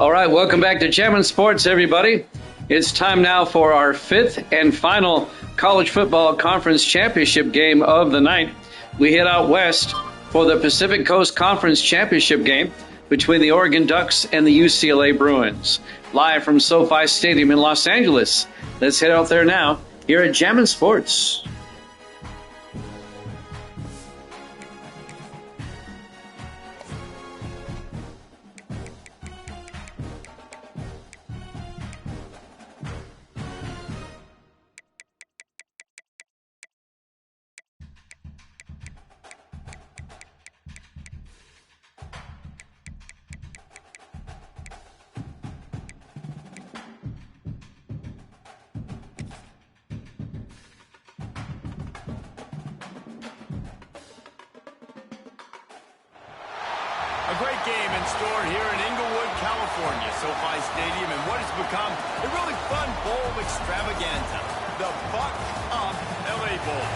All right, welcome back to Jammin' Sports, everybody. It's time now for our fifth and final college football conference championship game of the night. We head out west for the Pacific Coast Conference Championship game between the Oregon Ducks and the UCLA Bruins. Live from SoFi Stadium in Los Angeles. Let's head out there now here at Jammin' Sports. A great game in store here in Inglewood, California, SoFi Stadium, and what has become a really fun bowl extravaganza, the Buck Up LA Bowl.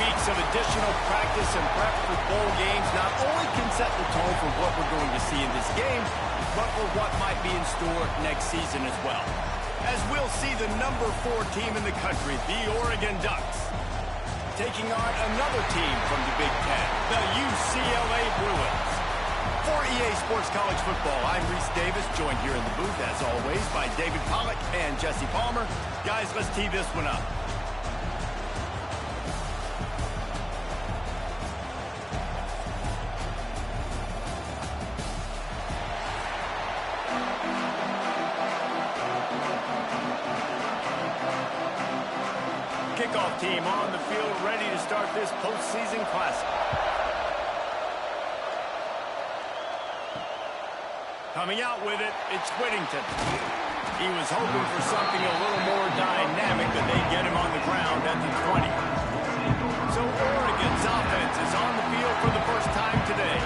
Weeks of additional practice and prep for bowl games not only can set the tone for what we're going to see in this game, but for what might be in store next season as well. As we'll see the number 4 team in the country, the Oregon Ducks, taking on another team from the Big Ten, the UCLA Bruins. For EA Sports College Football, I'm Reese Davis, joined here in the booth, as always, by David Pollack and Jesse Palmer. Guys, let's tee this one up. Kickoff team on the field, ready to start this postseason classic. Coming out with it, it's Whittington. He was hoping for something a little more dynamic, but they get him on the ground at the 20. So Oregon's offense is on the field for the first time today.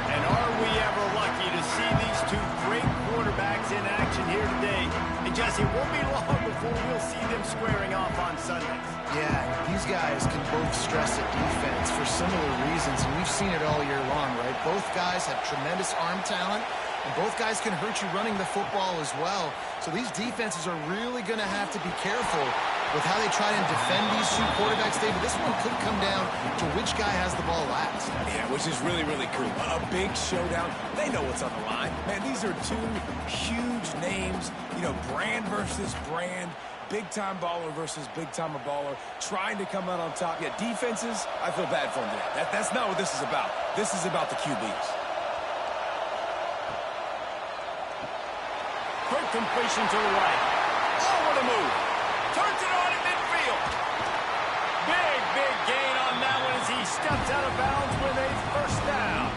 And are we ever lucky to see these two great quarterbacks in action here today? And Jesse, it won't be long before we'll see them squaring off on Sundays. Yeah, these guys can both stress at defense for similar reasons, and we've seen it all year long, right? Both guys have tremendous arm talent, and both guys can hurt you running the football as well. So these defenses are really going to have to be careful with how they try and defend these two quarterbacks, David. This one could come down to which guy has the ball last. Yeah, which is really, really cool. A big showdown. They know what's on the line. Man, these are two huge names, you know, brand versus brand. Big-time baller versus big-time baller, trying to come out on top. Yeah, defenses, I feel bad for them today. That's not what this is about. This is about the QBs. Quick completion to the right. Oh, what a move. Turns it on in midfield. Big gain on that one as he steps out of bounds with a first down.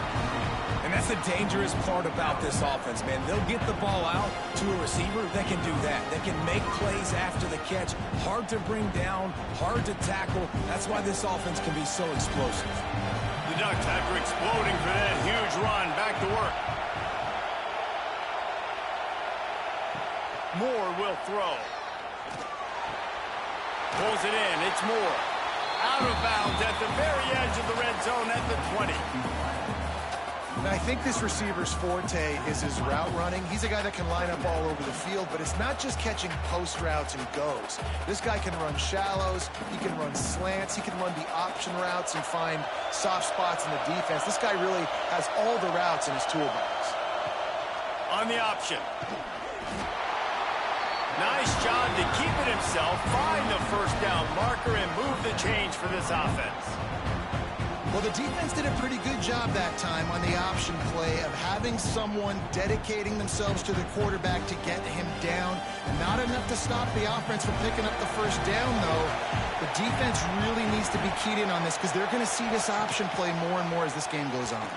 And that's the dangerous part about this offense, man. They'll get the ball out to a receiver that can do that. That can make plays after the catch. Hard to bring down, hard to tackle. That's why this offense can be so explosive. The Ducks, after exploding for that huge run, back to work. Moore will throw. Pulls it in. It's Moore. Out of bounds at the very edge of the red zone at the 20. And I think this receiver's forte is his route running. He's a guy that can line up all over the field, but it's not just catching post routes and goes. This guy can run shallows, he can run slants, he can run the option routes and find soft spots in the defense. This guy really has all the routes in his toolbox. On the option. Nice job to keep it himself, find the first down marker, and move the change for this offense. Well, the defense did a pretty good job that time on the option play of having someone dedicating themselves to the quarterback to get him down. Not enough to stop the offense from picking up the first down, though. The defense really needs to be keyed in on this because they're going to see this option play more and more as this game goes on.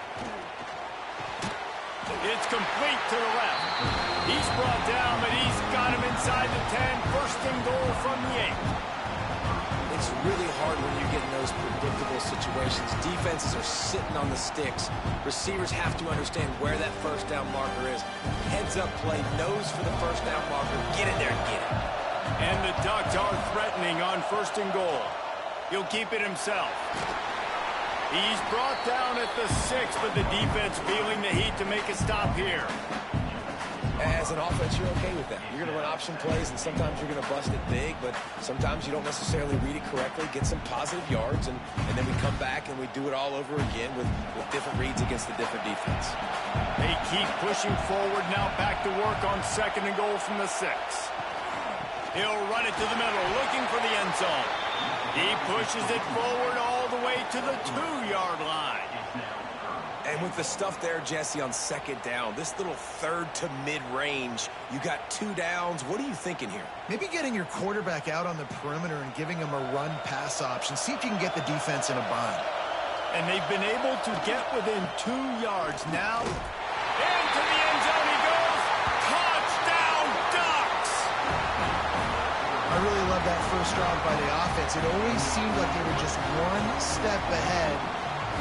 It's complete to the left. He's brought down, but he's got him inside the 10. First and goal from the 8. It's really hard when you get in those predictable situations. Defenses are sitting on the sticks. Receivers have to understand where that first down marker is. Heads up play, nose for the first down marker. Get in there and get it. And the Ducks are threatening on first and goal. He'll keep it himself. He's brought down at the 6, but the defense feeling the heat to make a stop here. As an offense, you're okay with that. You're going to run option plays, and sometimes you're going to bust it big, but sometimes you don't necessarily read it correctly, get some positive yards, and then we come back and we do it all over again with different reads against the different defense. They keep pushing forward now, back to work on 2nd and goal from the 6. He'll run it to the middle, looking for the end zone. He pushes it forward all the way to the 2-yard line. And with the stuff there, Jesse, on 2nd down, this little 3rd to mid-range, you got 2 downs. What are you thinking here? Maybe getting your quarterback out on the perimeter and giving him a run-pass option. See if you can get the defense in a bind. And they've been able to get within 2 yards now. Into the end zone he goes. Touchdown, Ducks! I really love that first drive by the offense. It always seemed like they were just one step ahead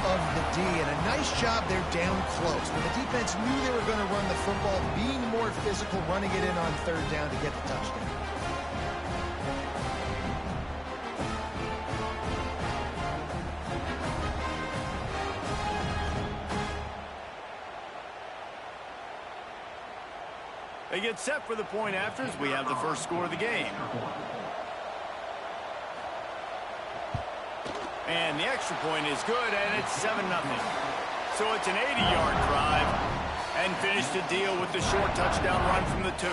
of the D, and a nice job there down close. When the defense knew they were going to run the football, being more physical, running it in on 3rd down to get the touchdown. They get set for the point after as we have the first score of the game. And the extra point is good, and it's 7-0. So it's an 80-yard drive, and finish the deal with the short touchdown run from the 2.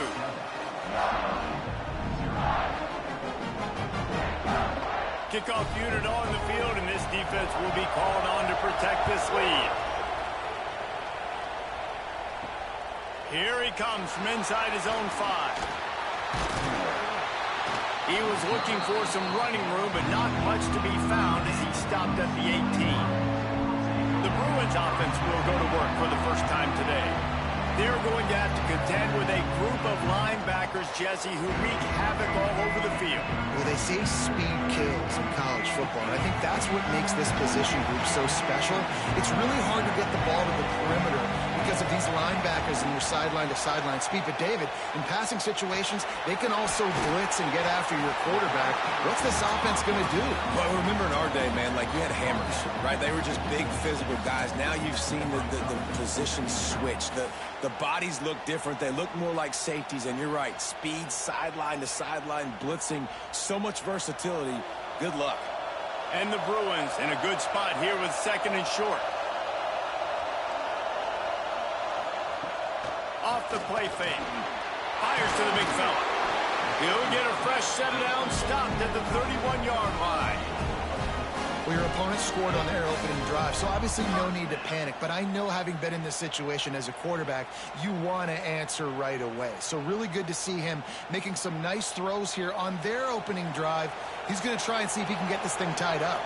Kickoff unit on the field, and this defense will be called on to protect this lead. Here he comes from inside his own 5. He was looking for some running room, but not much to be found as he stopped at the 18. The Bruins offense will go to work for the first time today. They're going to have to contend with a group of linebackers, Jesse, who wreak havoc all over the field. Well, they say speed kills in college football, and I think that's what makes this position group so special. It's really hard to get the ball to the perimeter because of these linebackers and your sideline-to-sideline speed. But, David, in passing situations, they can also blitz and get after your quarterback. What's this offense going to do? Well, remember in our day, man, like you had hammers, right? They were just big physical guys. Now you've seen the position switch. The bodies look different. They look more like safeties, and you're right. Speed, sideline to sideline, blitzing, so much versatility. Good luck. And the Bruins in a good spot here with 2nd and short. Off the play fake. Fires to the big fella. He'll get a fresh set down, stopped at the 31-yard line. Well, your opponent scored on their opening drive, so obviously no need to panic. But I know, having been in this situation as a quarterback, you want to answer right away. So really good to see him making some nice throws here on their opening drive. He's going to try and see if he can get this thing tied up.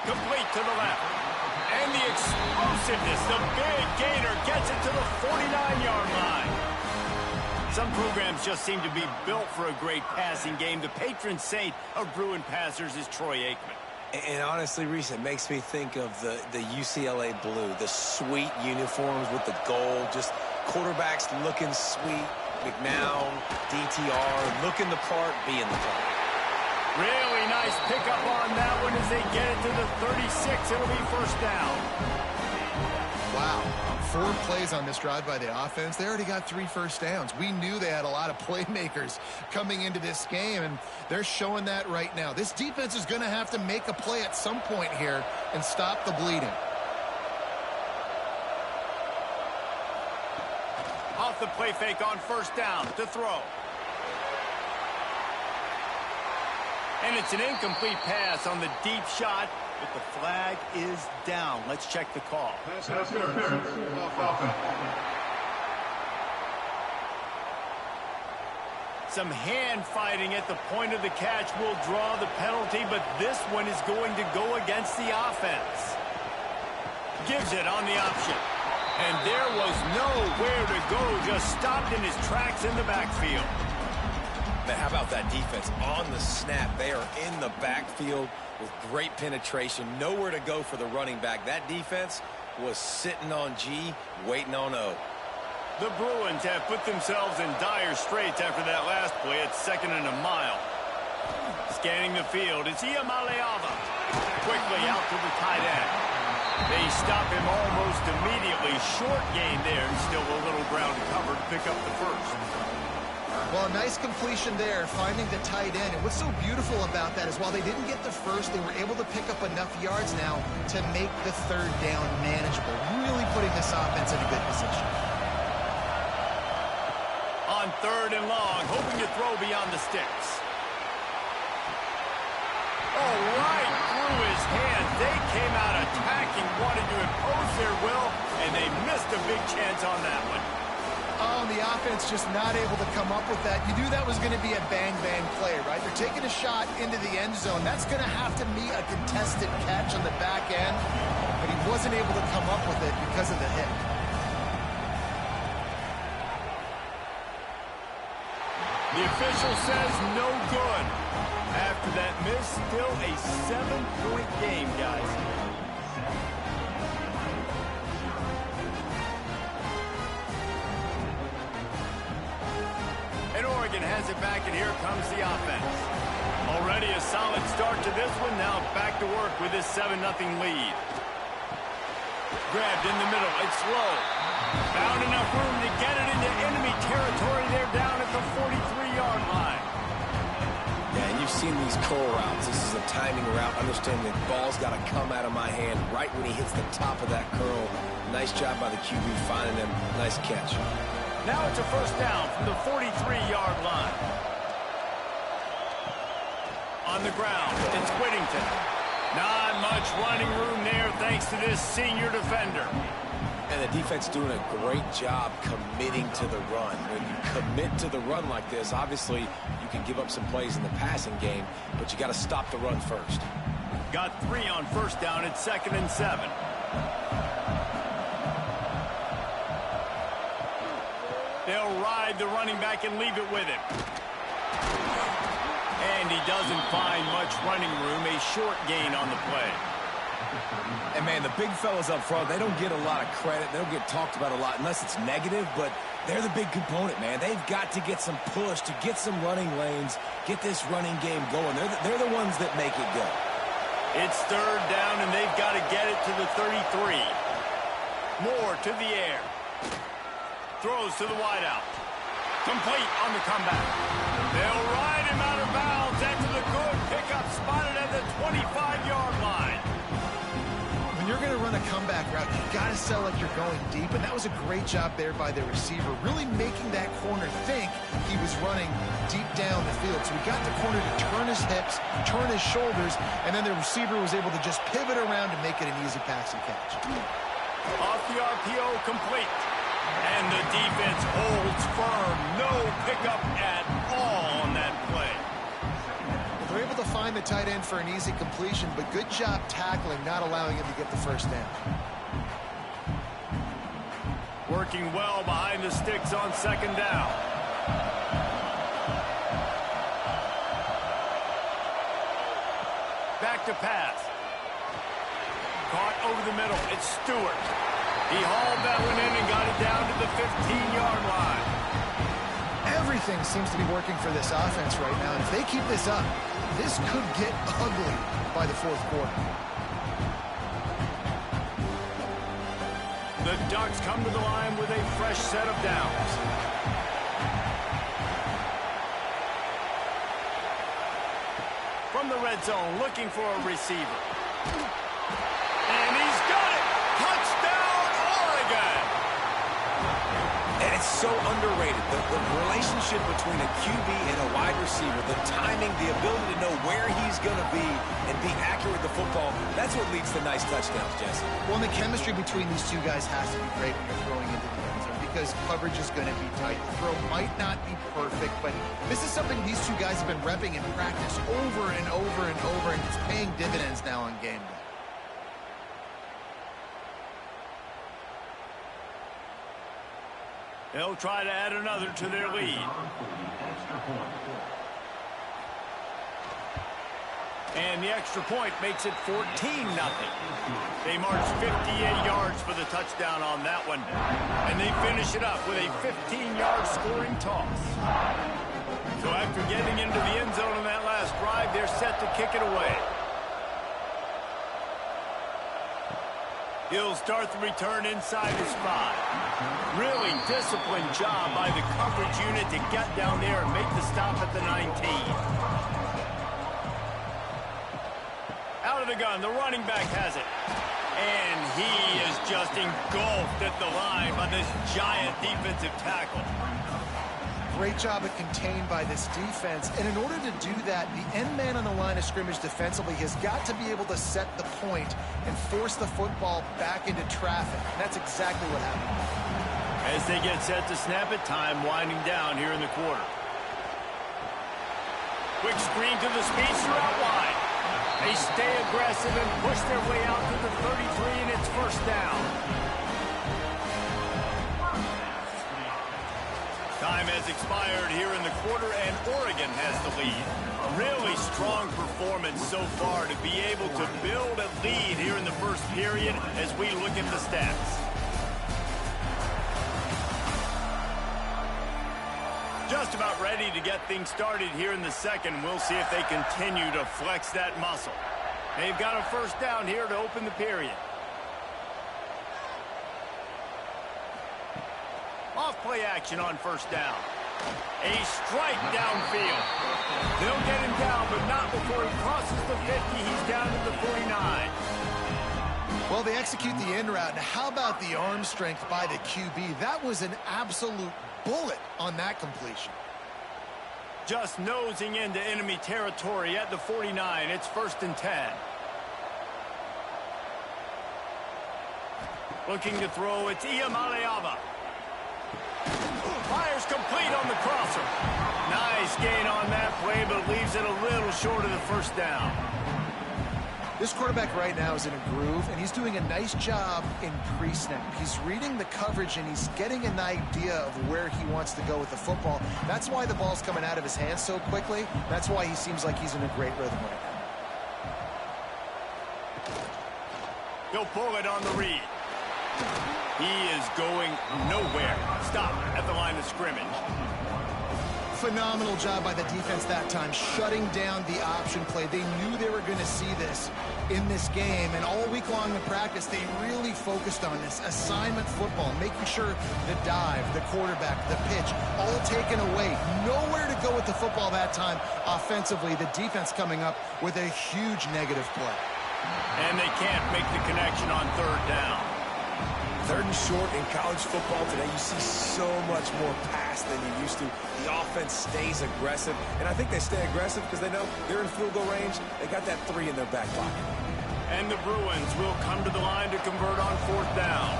Complete to the left. And the explosiveness, the big gainer gets it to the 49-yard line. Some programs just seem to be built for a great passing game. The patron saint of Bruin passers is Troy Aikman. And honestly, Reese, it makes me think of the UCLA blue, the sweet uniforms with the gold, just quarterbacks looking sweet, McNown, DTR, looking the part, being the part. Really nice pickup on that one as they get it to the 36. It'll be first down. Wow. 4 plays on this drive by the offense. They already got 3 first downs. We knew they had a lot of playmakers coming into this game, and they're showing that right now. This defense is going to have to make a play at some point here and stop the bleeding. Off the play fake on first down to throw. And it's an incomplete pass on the deep shot, but the flag is down. Let's check the call. Some hand fighting at the point of the catch will draw the penalty, but this one is going to go against the offense. Gives it on the option. And there was nowhere to go, just stopped in his tracks in the backfield. Man, how about that defense on the snap? They are in the backfield with great penetration. Nowhere to go for the running back. That defense was sitting on G, waiting on O. The Bruins have put themselves in dire straits after that last play at 2nd and a mile. Scanning the field, it's Iamaleava. Quickly out to the tight end. They stop him almost immediately. Short gain there, and still a little ground to cover to pick up the first. Well, nice completion there, finding the tight end. And what's so beautiful about that is while they didn't get the first, they were able to pick up enough yards now to make the third down manageable, really putting this offense in a good position. On third and long, hoping to throw beyond the sticks. Oh, right through his hands. They came out attacking, wanted to impose their will, and they missed a big chance on that one. Oh, and the offense just not able to come up with that. You knew that was going to be a bang-bang play, right? They're taking a shot into the end zone. That's going to have to be a contested catch on the back end, but he wasn't able to come up with it because of the hit. The official says no good. After that miss, still a 7-point game, guys. And Oregon has it back, and here comes the offense. Already a solid start to this one. Now back to work with this 7-0 lead. Grabbed in the middle. It's low. Found enough room to get it into enemy territory. They're down at the 43-yard line. Yeah, and you've seen these curl routes. This is a timing route. Understand the ball's got to come out of my hand right when he hits the top of that curl. Nice job by the QB finding him. Nice catch. Now it's a first down from the 43-yard line. On the ground, it's Whittington. Not much running room there thanks to this senior defender. And the defense doing a great job committing to the run. When you commit to the run like this, obviously you can give up some plays in the passing game, but you got to stop the run first. Got 3 on first down at 2nd and 7. They'll ride the running back and leave it with him. And he doesn't find much running room. A short gain on the play. And, man, the big fellas up front, they don't get a lot of credit. They don't get talked about a lot unless it's negative, but they're the big component, man. They've got to get some push, to get some running lanes, get this running game going. They're the ones that make it go. It's third down, and they've got to get it to the 33. Moore to the air. Throws to the wideout. Complete on the comeback. They'll ride him out of bounds after the good pickup spotted at the 25-yard line. When you're going to run a comeback route, you got to sell like you're going deep, and that was a great job there by the receiver, really making that corner think he was running deep down the field. So we got the corner to turn his hips, turn his shoulders, and then the receiver was able to just pivot around and make it an easy pass and catch. Off the RPO, complete. And the defense holds firm. No pickup at all on that play. They're able to find the tight end for an easy completion, but good job tackling, not allowing him to get the first down. Working well behind the sticks on 2nd down. Back to pass. Caught over the middle. It's Stewart. He hauled that one in and got it down to the 15-yard line. Everything seems to be working for this offense right now, and if they keep this up, this could get ugly by the 4th quarter. The Ducks come to the line with a fresh set of downs. From the red zone, looking for a receiver. And he's got it! Touchdown, Oregon! And it's so underrated. The relationship between a QB and a wide receiver, the timing, the ability to know where he's going to be and be accurate with the football, that's what leads to nice touchdowns, Jesse. Well, and the chemistry between these two guys has to be great when you're throwing into the end zone because coverage is going to be tight. The throw might not be perfect, but this is something these two guys have been repping in practice over and over and over, and it's paying dividends now on game day. They'll try to add another to their lead. And the extra point makes it 14-0. They march 58 yards for the touchdown on that one. And they finish it up with a 15-yard scoring toss. So after getting into the end zone on that last drive, they're set to kick it away. He'll start the return inside his 5. Really disciplined job by the coverage unit to get down there and make the stop at the 19. Out of the gun, the running back has it. And he is just engulfed at the line by this giant defensive tackle. Great job of contained by this defense. And in order to do that, the end man on the line of scrimmage defensively has got to be able to set the point and force the football back into traffic. And that's exactly what happened. As they get set to snap it, time winding down here in the quarter. Quick screen to the speedster out wide. They stay aggressive and push their way out to the 33, and it's first down. Time has expired here in the quarter, and Oregon has the lead. A really strong performance so far to be able to build a lead here in the first period as we look at the stats. Just about ready to get things started here in the second. We'll see if they continue to flex that muscle. They've got a first down here to open the period. Off-play action on first down. A strike downfield. They'll get him down, but not before he crosses the 50. He's down to the 49. Well, they execute the end route. Now, how about the arm strength by the QB? That was an absolute bullet on that completion. Just nosing into enemy territory at the 49. It's first and 10. Looking to throw, it's Iamaleava. Fires complete on the crosser. Nice gain on that play, but leaves it a little short of the first down. This quarterback right now is in a groove, and he's doing a nice job in pre-snap. He's reading the coverage, and he's getting an idea of where he wants to go with the football. That's why the ball's coming out of his hands so quickly. That's why he seems like he's in a great rhythm right now. He'll pull it on the read. He is going nowhere. Stop at the line of scrimmage. Phenomenal job by the defense that time, shutting down the option play. They knew they were going to see this in this game, and all week long in practice, they really focused on this assignment football, making sure the dive, the quarterback, the pitch, all taken away. Nowhere to go with the football that time offensively. The defense coming up with a huge negative play. And they can't make the connection on third down. Third and short in college football today, you see so much more pass than you used to. The offense stays aggressive, and I think they stay aggressive because they know they're in field goal range. They got that 3 in their back pocket. And the Bruins will come to the line to convert on fourth down.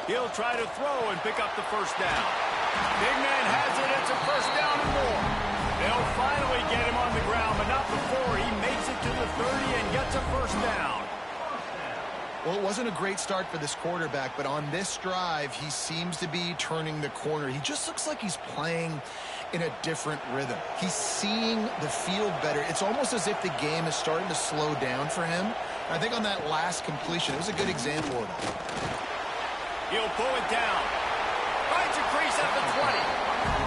He'll try to throw and pick up the first down. Big man has it. It's a first down and more. They'll finally get him on the ground, but not before he makes it to the 30 and gets a first down. Well, it wasn't a great start for this quarterback, but on this drive, he seems to be turning the corner. He just looks like he's playing in a different rhythm. He's seeing the field better. It's almost as if the game is starting to slow down for him. I think on that last completion, it was a good example of that. He'll pull it down. Finds a crease at the 20.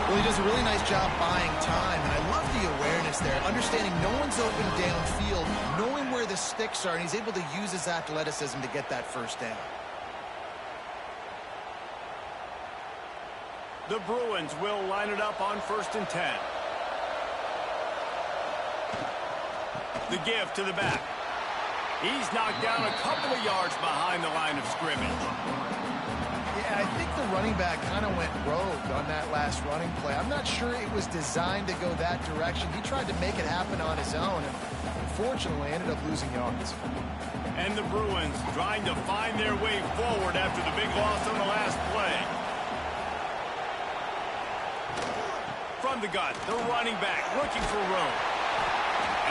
Well, he does a really nice job buying time, and I love the awareness there, understanding no one's open downfield, knowing where the sticks are, and he's able to use his athleticism to get that first down. The Bruins will line it up on first and 10. The give to the back. He's knocked down a couple of yards behind the line of scrimmage. Yeah, I think the running back kind of went rogue on that last running play. I'm not sure it was designed to go that direction. He tried to make it happen on his own, and unfortunately ended up losing yards. And the Bruins trying to find their way forward after the big loss on the last play. From the gun, the running back looking for room.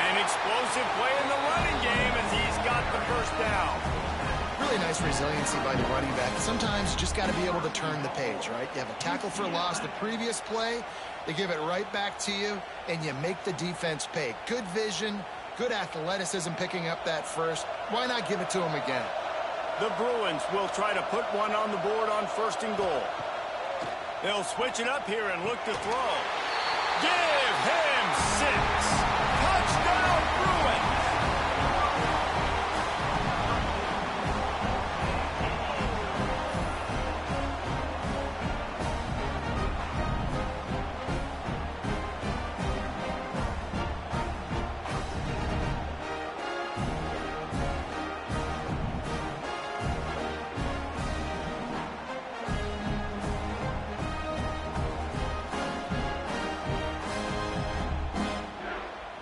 An explosive play in the running game as he's got the first down. Really nice resiliency by the running back. Sometimes you just got to be able to turn the page, right? You have a tackle for loss the previous play, they give it right back to you, and you make the defense pay. Good vision, good athleticism picking up that first. Why not give it to him again? The Bruins will try to put one on the board on first and goal. They'll switch it up here and look to throw. Give him 6. Touchdown, Bruins!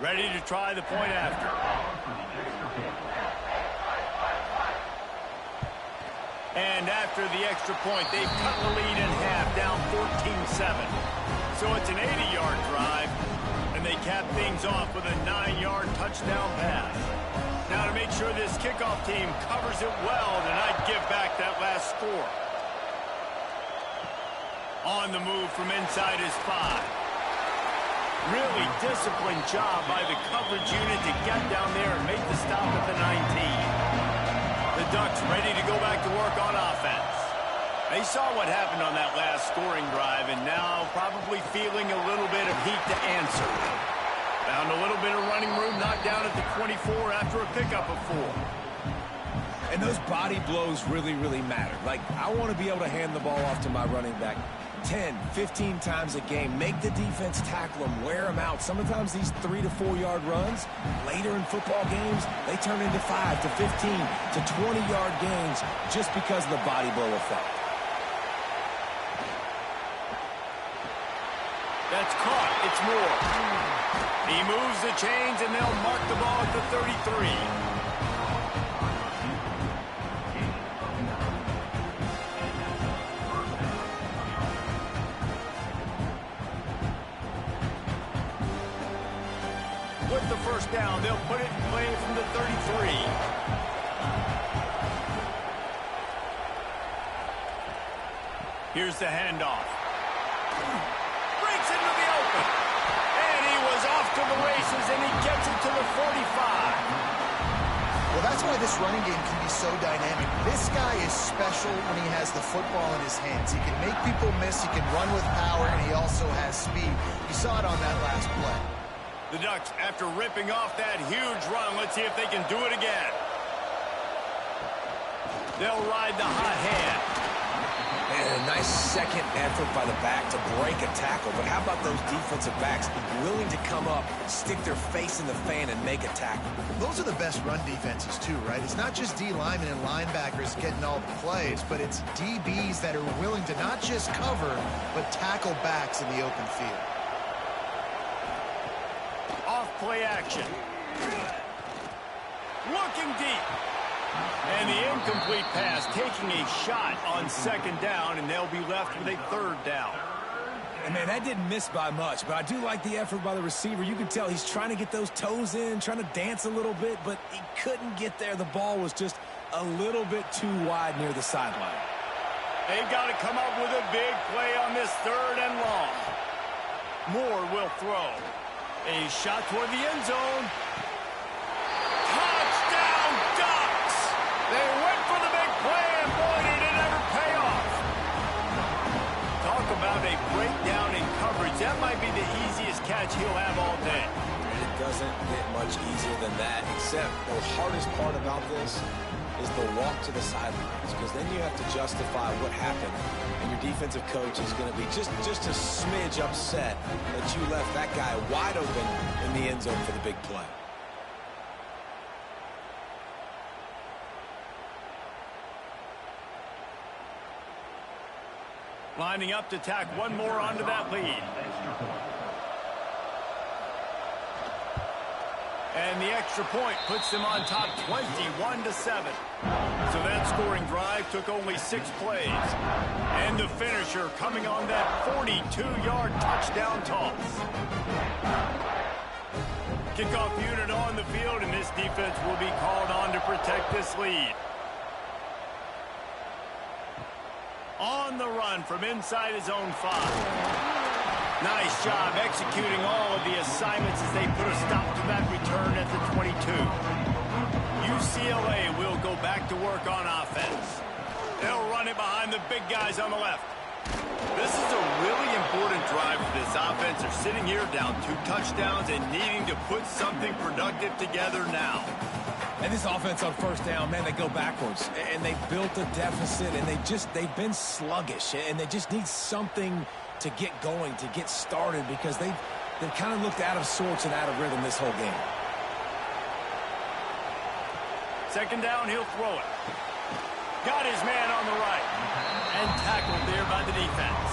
Ready to try the point after. And after the extra point, they've cut the lead in half, down 14-7. So it's an 80-yard drive, and they cap things off with a 9-yard touchdown pass. Now to make sure this kickoff team covers it well to not give back that last score. On the move from inside his 5. Really disciplined job by the coverage unit to get down there and make the stop at the 19. The Ducks ready to go back to work on offense. They saw what happened on that last scoring drive and now probably feeling a little bit of heat to answer. Found a little bit of running room, knocked down at the 24 after a pickup of 4. And those body blows really, really matter. Like, I want to be able to hand the ball off to my running back 10, 15 times a game. Make the defense tackle them, wear them out. Sometimes these 3 to 4 yard runs, later in football games, they turn into 5 to 15 to 20-yard gains just because of the body blow effect. That's caught. It's Moore. He moves the chains, and they'll mark the ball at the 33. With the first down, they'll put it in play from the 33. Here's the handoff. Breaks into the open. And he was off to the races, and he gets it to the 45. Well, that's why this running game can be so dynamic. This guy is special when he has the football in his hands. He can make people miss, he can run with power, and he also has speed. You saw it on that last play. The Ducks, after ripping off that huge run, let's see if they can do it again. They'll ride the hot hand. And a nice second effort by the back to break a tackle. But how about those defensive backs willing to come up, stick their face in the fan, and make a tackle? Those are the best run defenses, too, right? It's not just D linemen and linebackers getting all the plays, but it's DBs that are willing to not just cover, but tackle backs in the open field. Play action. Looking deep. And the incomplete pass taking a shot on second down, and they'll be left with a third down. And man, that didn't miss by much, but I do like the effort by the receiver. You can tell he's trying to get those toes in, trying to dance a little bit, but he couldn't get there. The ball was just a little bit too wide near the sideline. They've got to come up with a big play on this third and long. Moore will throw. A shot toward the end zone. Touchdown, Ducks! They went for the big play, and boy, did it ever pay off. Talk about a breakdown in coverage. That might be the easiest catch he'll have all day. It doesn't get much easier than that, except the hardest part about this is the walk to the sidelines, because then you have to justify what happened, and your defensive coach is going to be just a smidge upset that you left that guy wide open in the end zone for the big play. Lining up to tack one more onto that lead. And the extra point puts them on top 21-7. So that scoring drive took only 6 plays. And the finisher coming on that 42-yard touchdown toss. Kickoff unit on the field, and this defense will be called on to protect this lead. On the run from inside his own 5. Nice job executing all of the assignments as they put a stop to that return at the 22. UCLA will go back to work on offense. They'll run it behind the big guys on the left. This is a really important drive for this offense. They're sitting here down 2 touchdowns and needing to put something productive together now. And this offense on first down, man, they go backwards. And they built a deficit, and they've been sluggish. And they just need something to get going, to get started, because they've kind of looked out of sorts and out of rhythm this whole game. Second down, he'll throw it. Got his man on the right. And tackled there by the defense.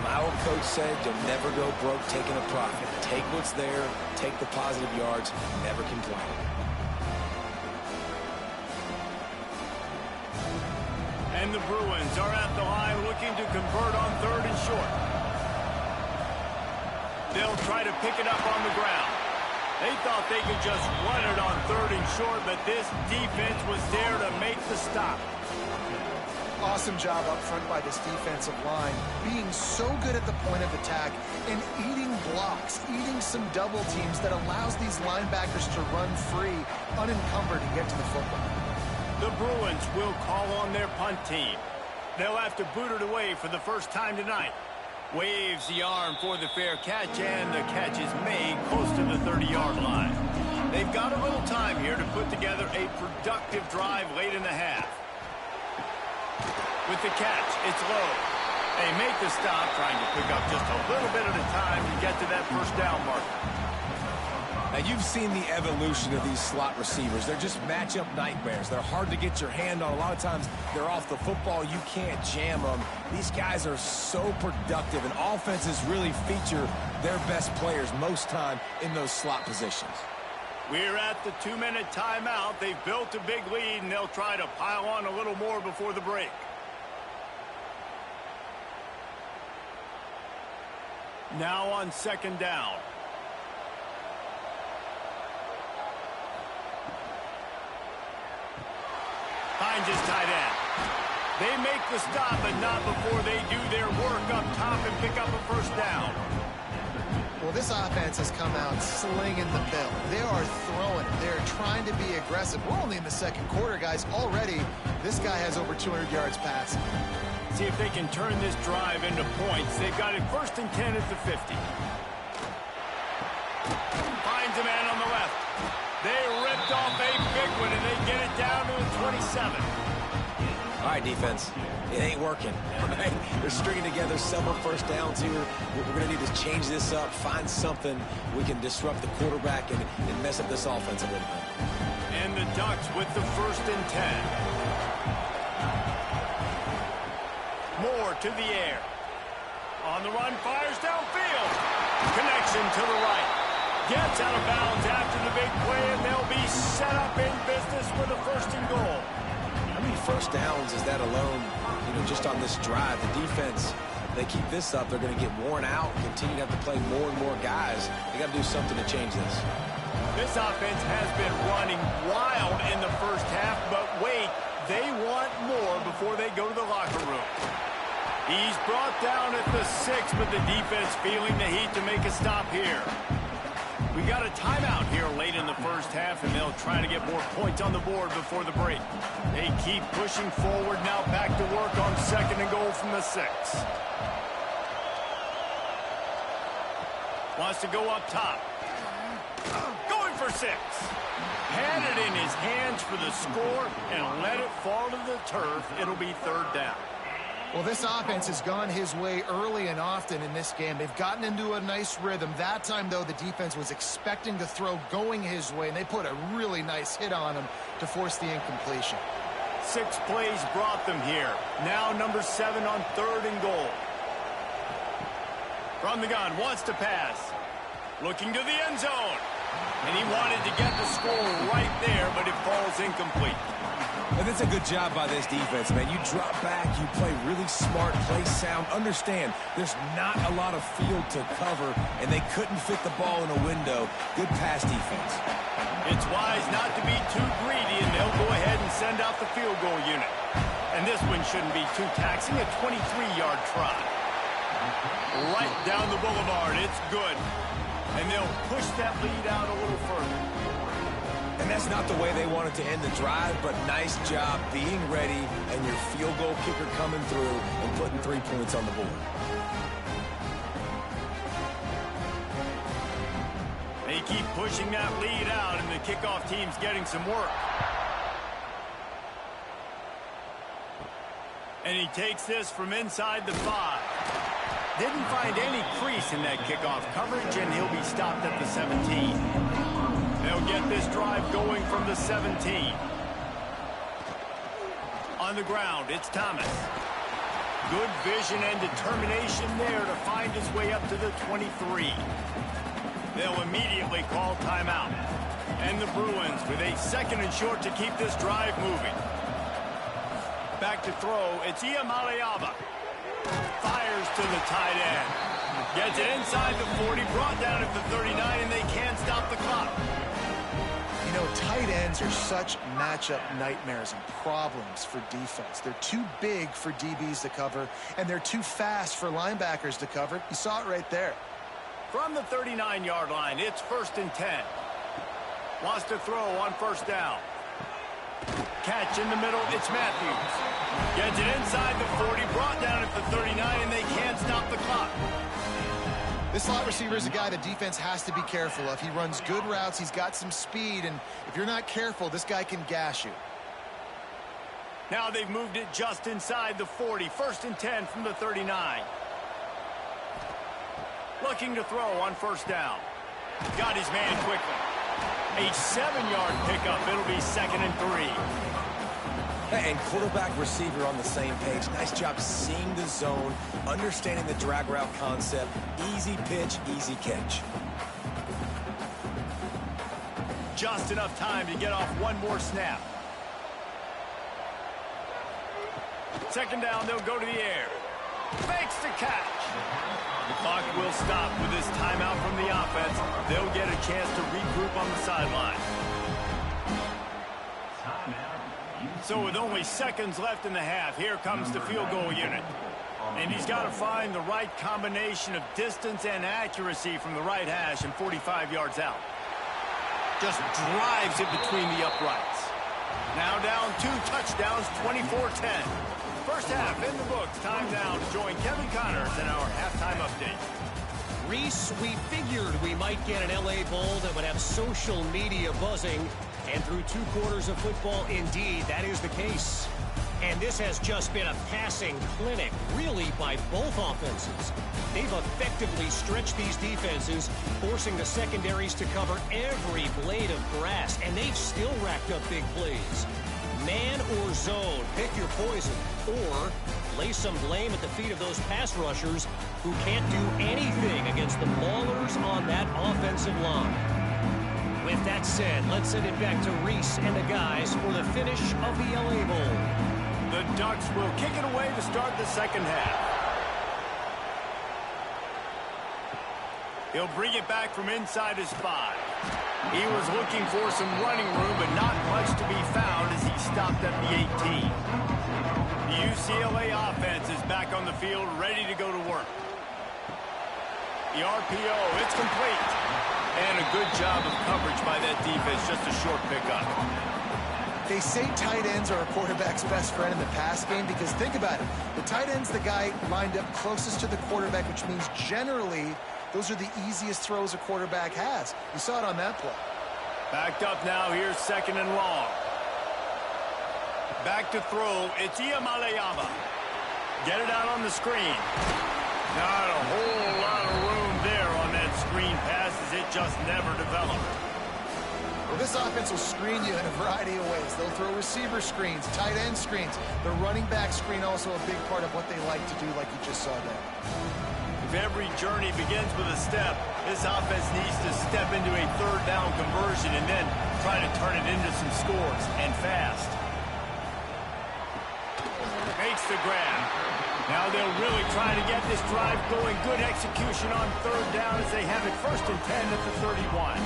Our coach said, you'll never go broke taking a profit. Take what's there, take the positive yards, never complain. And the Bruins are at the line looking to convert on 3rd and short. They'll try to pick it up on the ground. They thought they could just run it on 3rd and short, but this defense was there to make the stop. Awesome job up front by this defensive line, being so good at the point of attack and eating blocks, eating some double teams that allows these linebackers to run free, unencumbered, and get to the football. The Bruins will call on their punt team. They'll have to boot it away for the first time tonight. Waves the arm for the fair catch, and the catch is made close to the 30-yard line. They've got a little time here to put together a productive drive late in the half. With the catch, it's low. They make the stop, trying to pick up just a little bit at a time to get to that first down marker. Now, you've seen the evolution of these slot receivers. They're just matchup nightmares. They're hard to get your hand on. A lot of times, they're off the football. You can't jam them. These guys are so productive, and offenses really feature their best players most time in those slot positions. We're at the 2-minute timeout. They've built a big lead, and they'll try to pile on a little more before the break. Now on 2nd down. Finds his tight end. They make the stop, but not before they do their work up top and pick up a first down. Well, this offense has come out slinging the bill. They are throwing. They're trying to be aggressive. We're only in the 2nd quarter, guys. Already, this guy has over 200 yards passing. See if they can turn this drive into points. They've got it 1st and 10 at the 50. Finds a man on the left. They ripped off a big one, and they get it down to the 27. All right, defense. It ain't working. Right? They're stringing together several first downs here. We're going to need to change this up, find something we can disrupt the quarterback and mess up this offense a little bit. And the Ducks with the 1st and 10. Moore to the air. On the run, fires downfield. Connection to the right. Gets out of bounds after the big play, and they'll be set up in business with a 1st and goal. How many first downs is that alone, just on this drive? The defense, they keep this up, they're going to get worn out, continue to have to play more and more guys. They got to do something to change this. This offense has been running wild in the first half, but wait, they want more before they go to the locker room. He's brought down at the 6, but the defense feeling the heat to make a stop here. We got a timeout here late in the first half, and they'll try to get more points on the board before the break. They keep pushing forward, now back to work on 2nd and goal from the 6. Wants to go up top. Going for 6. Had it in his hands for the score and let it fall to the turf. It'll be 3rd down. Well, this offense has gone his way early and often in this game. They've gotten into a nice rhythm. That time, though, the defense was expecting the throw going his way, and they put a really nice hit on him to force the incompletion. 6 plays brought them here. Now number 7 on 3rd and goal. From the gun, wants to pass. Looking to the end zone. And he wanted to get the score right there, but it falls incomplete. And that's a good job by this defense, man. You drop back, you play really smart, play sound. Understand, there's not a lot of field to cover, and they couldn't fit the ball in a window. Good pass defense. It's wise not to be too greedy, and they'll go ahead and send out the field goal unit. And this one shouldn't be too taxing, a 23-yard try. Right down the boulevard, it's good. And they'll push that lead out a little further. And that's not the way they wanted to end the drive, but nice job being ready and your field goal kicker coming through and putting 3 points on the board. They keep pushing that lead out, and the kickoff team's getting some work. And he takes this from inside the 5. Didn't find any crease in that kickoff coverage, and he'll be stopped at the 17. They'll get this drive going from the 17. On the ground, it's Thomas. Good vision and determination there to find his way up to the 23. They'll immediately call timeout. And the Bruins with a 2nd and short to keep this drive moving. Back to throw, it's Iamaleava. Fires to the tight end. Gets it inside the 40, brought down at the 39, and they can't stop the clock. You know, tight ends are such matchup nightmares and problems for defense. They're too big for DBs to cover, and they're too fast for linebackers to cover. You saw it right there. From the 39-yard line, it's 1st and 10. Wants to throw on 1st down. Catch in the middle, it's Matthews. Gets it inside the 40, brought down at the 39, and they can't stop the clock. This slot receiver is a guy the defense has to be careful of. He runs good routes, he's got some speed, and if you're not careful, this guy can gash you. Now they've moved it just inside the 40. 1st and 10 from the 39. Looking to throw on 1st down. Got his man quickly. A 7-yard pickup. It'll be 2nd and 3. And quarterback, receiver on the same page. Nice job seeing the zone, understanding the drag route concept. Easy pitch, easy catch. Just enough time to get off one more snap. 2nd down, they'll go to the air. Fakes the catch. The clock will stop with this timeout from the offense. They'll get a chance to regroup on the sideline. So with only seconds left in the half, here comes the field goal unit. And he's got to find the right combination of distance and accuracy from the right hash and 45 yards out. Just drives it between the uprights. Now down 2 touchdowns, 24-10. First half in the books. Time now to join Kevin Connors in our halftime update. Reese, we figured we might get an LA Bowl that would have social media buzzing. And through 2 quarters of football, indeed, that is the case. And this has just been a passing clinic, really, by both offenses. They've effectively stretched these defenses, forcing the secondaries to cover every blade of grass, and they've still racked up big plays. Man or zone, pick your poison, or lay some blame at the feet of those pass rushers who can't do anything against the maulers on that offensive line. With that said, let's send it back to Reese and the guys for the finish of the LA Bowl. The Ducks will kick it away to start the 2nd half. He'll bring it back from inside his 5. He was looking for some running room, but not much to be found as he stopped at the 18. The UCLA offense is back on the field, ready to go to work. The RPO, it's complete. And a good job of coverage by that defense, just a short pickup. They say tight ends are a quarterback's best friend in the pass game because think about it. The tight end's the guy lined up closest to the quarterback, which means generally those are the easiest throws a quarterback has. You saw it on that play. Backed up now, here's 2nd and long. Back to throw, it's Iamaleava. Get it out on the screen. Not a whole lot of room there on that screen pass as it just never developed. Well, this offense will screen you in a variety of ways. They'll throw receiver screens, tight end screens. The running back screen also a big part of what they like to do, like you just saw there. If every journey begins with a step, this offense needs to step into a 3rd down conversion and then try to turn it into some scores, and fast. Makes the grab. Now they'll really try to get this drive going. Good execution on 3rd down as they have it 1st and 10 at the 31.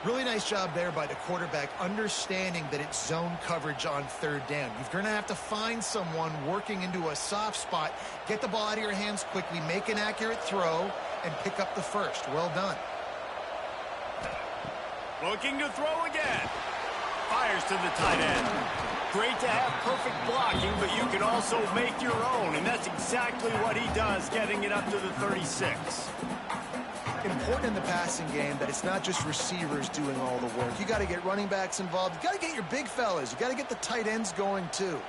Really nice job there by the quarterback, understanding that it's zone coverage on 3rd down. You're going to have to find someone working into a soft spot, get the ball out of your hands quickly, make an accurate throw, and pick up the 1st. Well done. Looking to throw again. Fires to the tight end. Great to have perfect blocking, but you can also make your own, and that's exactly what he does, getting it up to the 36. Important in the passing game that it's not just receivers doing all the work. You got to get running backs involved. You got to get your big fellas. You got to get the tight ends going too.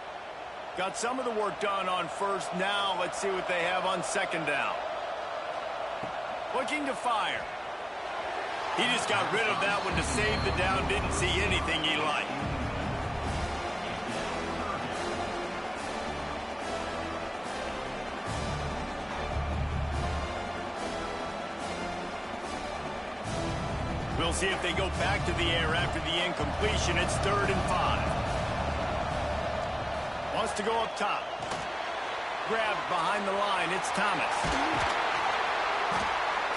Got some of the work done on 1st. Now let's see what they have on 2nd down. Looking to fire. He just got rid of that one to save the down. Didn't see anything he liked. We'll see if they go back to the air after the incompletion. It's 3rd and 5. Wants to go up top. Grabbed behind the line. It's Thomas.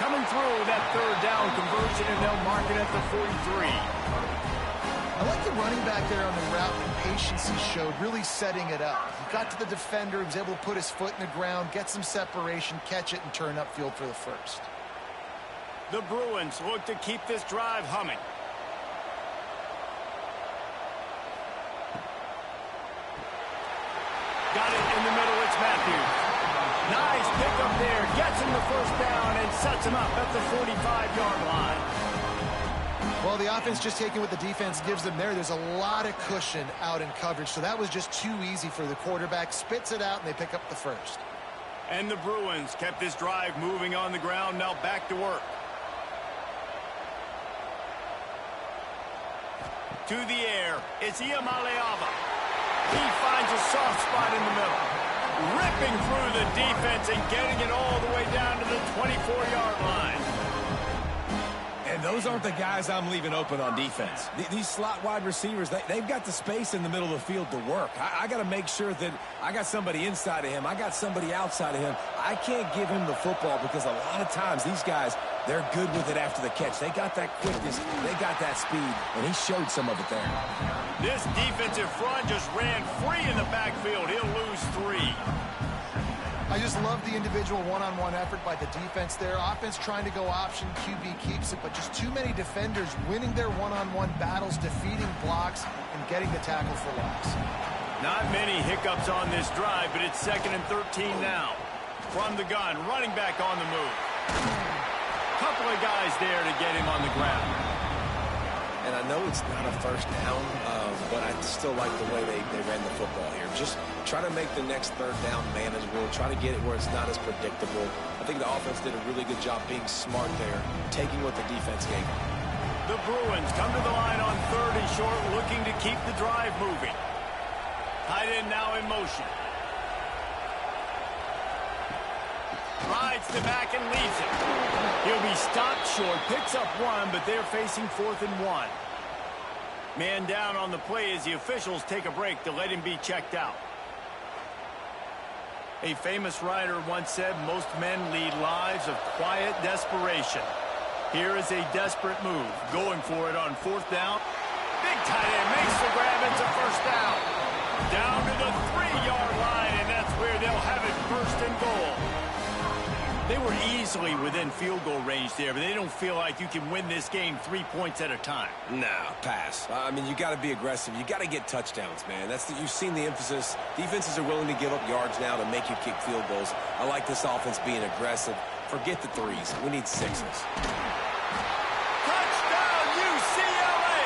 Coming through that 3rd down conversion, and they'll mark it at the 43. I like the running back there on the route and patience he showed, really setting it up. He got to the defender, he was able to put his foot in the ground, get some separation, catch it, and turn upfield for the first. The Bruins look to keep this drive humming. Got it in the middle, it's Matthews. Nice pickup there, gets him the 1st down and sets him up at the 45-yard line. Well, the offense just taking what the defense gives them there. There's a lot of cushion out in coverage, so that was just too easy for the quarterback. Spits it out, and they pick up the 1st. And the Bruins kept this drive moving on the ground, now back to work. To the air, it's Iamaleava. He finds a soft spot in the middle. Ripping through the defense and getting it all the way down to the 24-yard line. And those aren't the guys I'm leaving open on defense. These slot wide receivers, they've got the space in the middle of the field to work. I got to make sure that I got somebody inside of him. I got somebody outside of him. I can't give him the football because a lot of times these guys, they're good with it after the catch. They got that quickness. They got that speed, and he showed some of it there. This defensive front just ran free in the backfield. He'll lose 3. I just love the individual one-on-one effort by the defense there. Offense trying to go option, QB keeps it, but just too many defenders winning their one-on-one battles, defeating blocks, and getting the tackle for loss. Not many hiccups on this drive, but it's 2nd and 13 now. From the gun, running back on the move. Couple of guys there to get him on the ground. And I know it's not a 1st down, but I still like the way they ran the football here. Just try to make the next 3rd down manageable. Try to get it where it's not as predictable. I think the offense did a really good job being smart there, taking what the defense gave them. The Bruins come to the line on 3rd and short, looking to keep the drive moving. Tight end now in motion. Rides the back and leaves it. He'll be stopped short, picks up 1, but they're facing 4th and 1. Man down on the play as the officials take a break to let him be checked out. A famous writer once said, most men lead lives of quiet desperation. Here is a desperate move, going for it on 4th down. Big tight end makes the grab, it's a 1st down. Down to the 3-yard line, and that's where they'll have it 1st and goal. They were easily within field goal range there, but they don't feel like you can win this game 3 points at a time. Nah, pass. I mean, you got to be aggressive. You got to get touchdowns, man. You've seen the emphasis. Defenses are willing to give up yards now to make you kick field goals. I like this offense being aggressive. Forget the 3s. We need 6s. Touchdown, UCLA!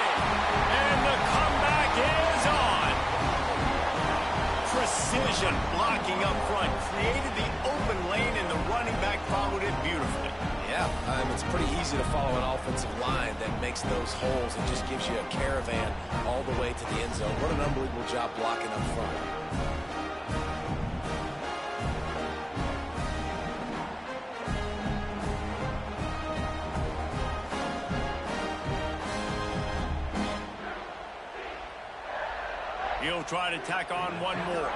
And the comeback is on. Precision blocking up front created the open lane, and the running back followed it beautifully. Yeah, it's pretty easy to follow an offensive line that makes those holes and just gives you a caravan all the way to the end zone. What an unbelievable job blocking up front. He'll try to tack on one more.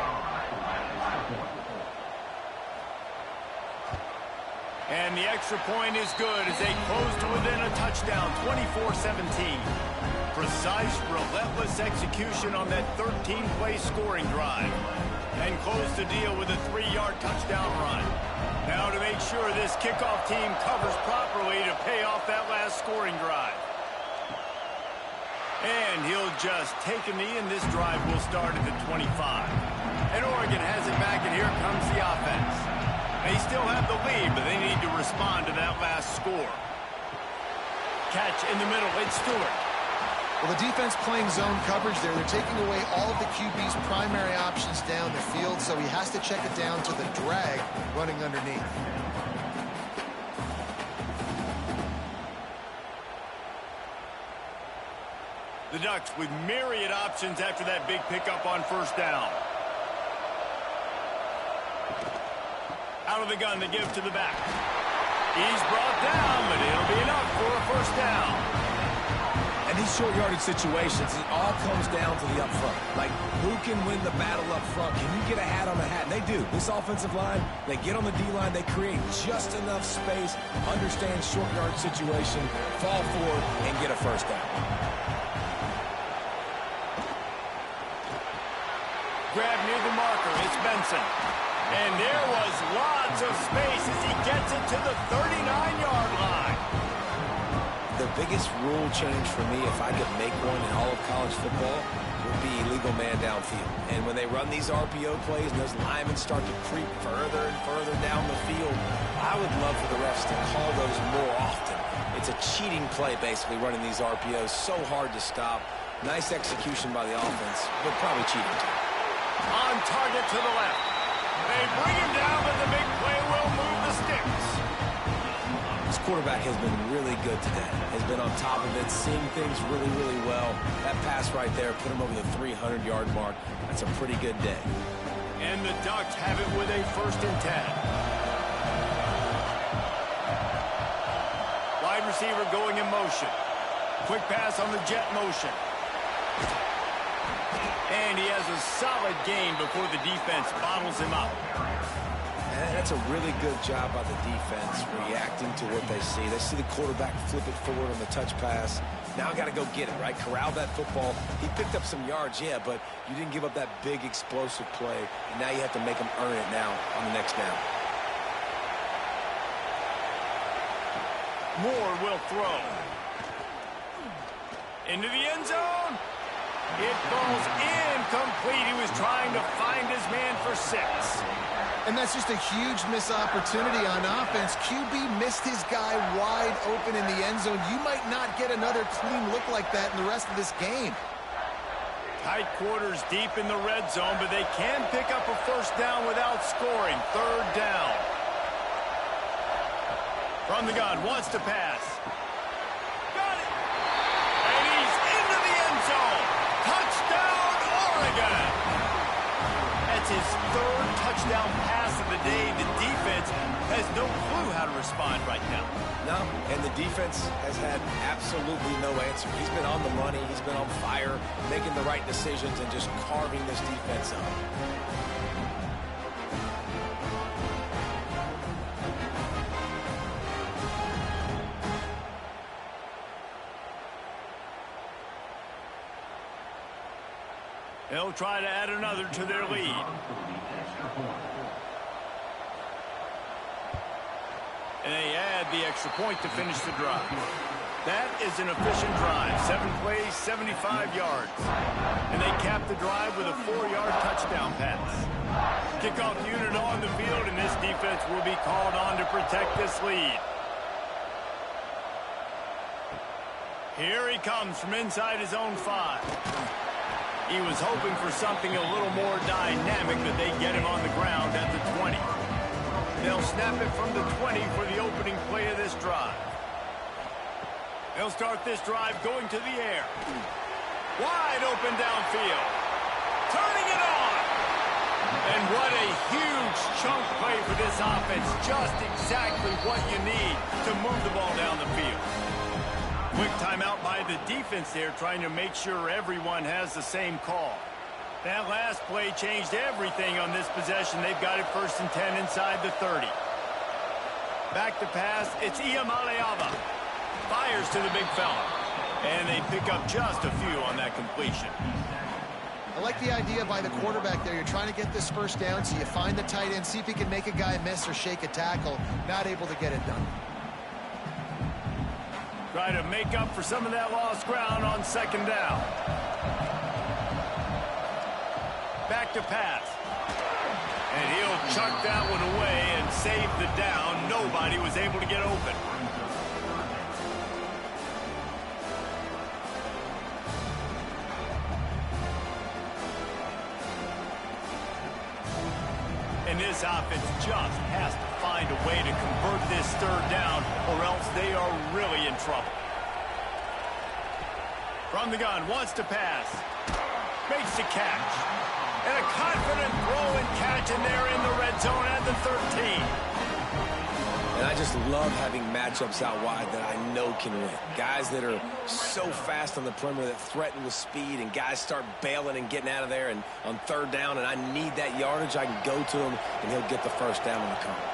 And the extra point is good as they close to within a touchdown, 24-17. Precise, relentless execution on that 13-play scoring drive. And close the deal with a 3-yard touchdown run. Now to make sure this kickoff team covers properly to pay off that last scoring drive. And he'll just take a knee, and this drive will start at the 25. And Oregon has it back, and here comes the offense. They still have the lead, but they need to respond to that last score. Catch in the middle, it's Stewart. Well, the defense playing zone coverage there. They're taking away all of the QB's primary options down the field, so he has to check it down to the drag running underneath. The Ducks with myriad options after that big pickup on 1st down. Out of the gun, they give to the back. He's brought down, but it'll be enough for a 1st down. And these short yardage situations, it all comes down to the up front. Like, who can win the battle up front? Can you get a hat on the hat? And they do. This offensive line, they get on the D-line, they create just enough space, understand short yard situation, fall forward, and get a first down. Grab near the marker. It's Benson. And there was lots of space as he gets it to the 39-yard line. The biggest rule change for me, if I could make one in all of college football, would be illegal man downfield. And when they run these RPO plays and those linemen start to creep further and further down the field, I would love for the refs to call those more often. It's a cheating play, basically, running these RPOs. So hard to stop. Nice execution by the offense, but probably cheating too. On target to the left. They bring him down, but the big play will move the sticks. This quarterback has been really good today. Has been on top of it, seeing things really, really well. That pass right there put him over the 300-yard mark. That's a pretty good day. And the Ducks have it with a 1st and 10. Wide receiver going in motion. Quick pass on the jet motion. And he has a solid gain before the defense bottles him up. And that's a really good job by the defense, reacting to what they see. They see the quarterback flip it forward on the touch pass. Now got to go get it, right? Corral that football. He picked up some yards, yeah, but you didn't give up that big explosive play. And now you have to make him earn it now on the next down. Moore will throw. Into the end zone. It falls incomplete. He was trying to find his man for 6. And that's just a huge missed opportunity on offense. QB missed his guy wide open in the end zone. You might not get another clean look like that in the rest of this game. Tight quarters deep in the red zone, but they can pick up a 1st down without scoring. 3rd down. From the gun, wants to pass. Got it! And he's into the end zone. Touchdown, Oregon! That's his 3rd touchdown pass of the day. The defense has no clue how to respond right now. No, and the defense has had absolutely no answer. He's been on the money. He's been on fire, making the right decisions and just carving this defense up. They'll try to add another to their lead. And they add the extra point to finish the drive. That is an efficient drive. 7 plays, 75 yards. And they cap the drive with a 4-yard touchdown pass. Kickoff unit on the field, and this defense will be called on to protect this lead. Here he comes from inside his own 5. He was hoping for something a little more dynamic, but they get him on the ground at the 20. They'll snap it from the 20 for the opening play of this drive. They'll start this drive going to the air. Wide open downfield. Turning it on. And what a huge chunk play for this offense. Just exactly what you need to move the ball down the field. Quick timeout by the defense there, trying to make sure everyone has the same call. That last play changed everything on this possession. They've got it 1st and 10 inside the 30. Back to pass. It's Iamaleava. Fires to the big fella. And they pick up just a few on that completion. I like the idea by the quarterback there. You're trying to get this 1st down, so you find the tight end, see if he can make a guy miss or shake a tackle. Not able to get it done. Try to make up for some of that lost ground on 2nd down. Back to pass. And he'll chuck that one away and save the down. Nobody was able to get open. And this offense just has to find a way to convert this 3rd down, or else they are really in trouble. From the gun, wants to pass. Makes the catch. And a confident throw and catch, and they're in the red zone at the 13. And I just love having matchups out wide that I know can win. Guys that are so fast on the perimeter that threaten with speed, and guys start bailing and getting out of there, and on third down, and I need that yardage, I can go to him, and he'll get the first down on the corner.